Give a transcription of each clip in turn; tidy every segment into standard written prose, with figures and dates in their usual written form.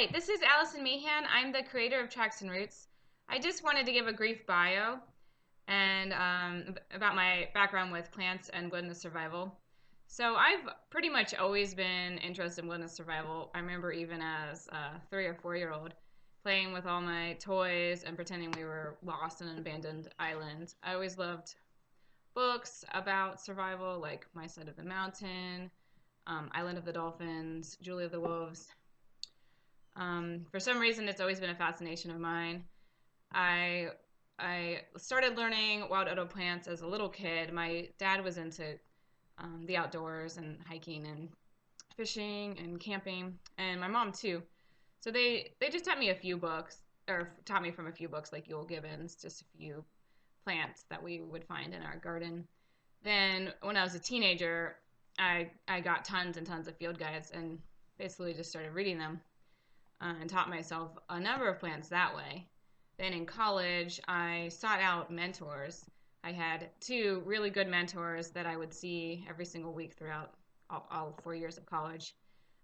Hi, this is Alison Meehan. I'm the creator of Tracks and Roots. I just wanted to give a brief bio and about my background with plants and wilderness survival. So I've pretty much always been interested in wilderness survival. I remember even as a 3 or 4 year old playing with all my toys and pretending we were lost in an abandoned island. I always loved books about survival, like My Side of the Mountain, Island of the Dolphins, Julie of the Wolves. For some reason, it's always been a fascination of mine. I I started learning wild edible plants as a little kid. My dad was into the outdoors and hiking and fishing and camping, and my mom too. So they just taught me a few books, or taught me from a few books like Yule Gibbons, just a few plants that we would find in our garden. Then when I was a teenager, I got tons and tons of field guides and basically just started reading them and taught myself a number of plants that way. Then in college, I sought out mentors. I had two really good mentors that I would see every single week throughout all 4 years of college,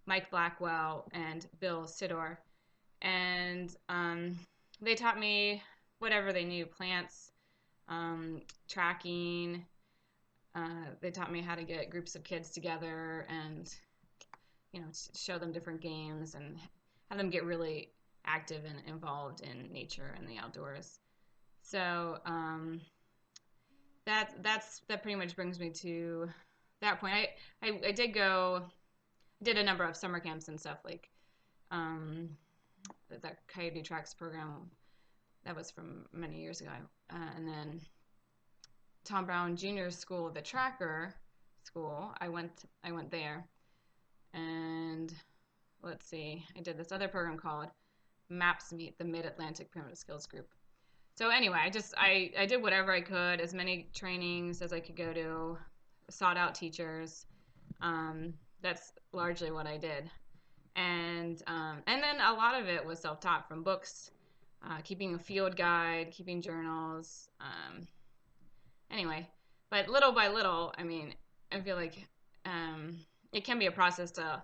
Mike Blackwell and Bill Sidor. And they taught me whatever they knew, plants, tracking. They taught me how to get groups of kids together and, show them different games and have them get really active and involved in nature and the outdoors. So that pretty much brings me to that point. I did a number of summer camps and stuff, like that Coyote Tracks program that was from many years ago, and then Tom Brown Jr. School, the Tracker School. I went there, and let's see, I did this other program called MAPS Meet, the Mid-Atlantic Primitive Skills Group. So anyway, I did whatever I could, as many trainings as I could go to, sought out teachers. That's largely what I did, and then a lot of it was self-taught from books, keeping a field guide, keeping journals. Anyway, but little by little, I feel like it can be a process to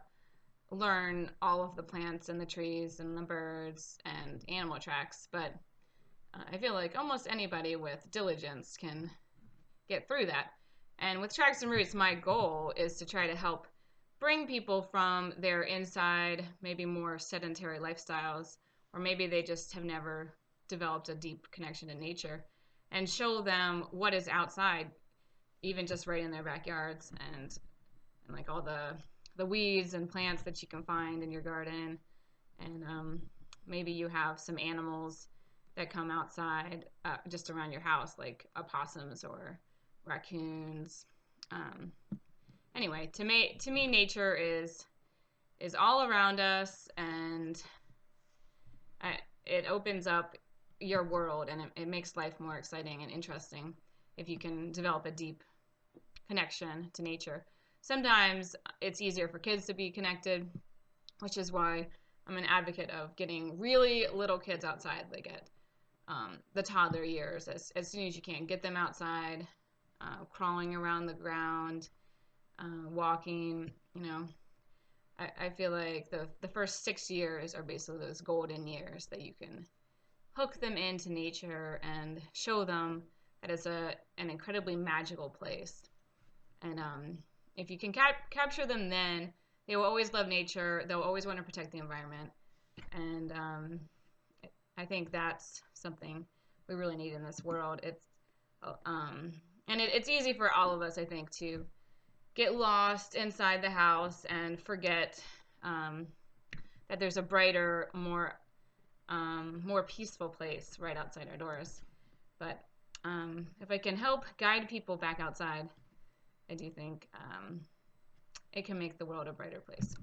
learn all of the plants and the trees and the birds and animal tracks, but I feel like almost anybody with diligence can get through that. And with Tracks and Roots, my goal is to try to help bring people from their inside, maybe more sedentary lifestyles, or maybe they just have never developed a deep connection to nature, and show them what is outside, even just right in their backyards, and like all the weeds and plants that you can find in your garden. And maybe you have some animals that come outside just around your house, like opossums or raccoons. Anyway, to me, nature is all around us, and it opens up your world, and it makes life more exciting and interesting if you can develop a deep connection to nature. Sometimes it's easier for kids to be connected, which is why I'm an advocate of getting really little kids outside, like at the toddler years, as soon as you can. Get them outside, crawling around the ground, walking. I feel like the first 6 years are basically those golden years that you can hook them into nature and show them that it's an incredibly magical place. And if you can capture them then, they will always love nature. They'll always want to protect the environment. And I think that's something we really need in this world. It's easy for all of us, I think, to get lost inside the house and forget that there's a brighter, more peaceful place right outside our doors. But if I can help guide people back outside, I do think it can make the world a brighter place.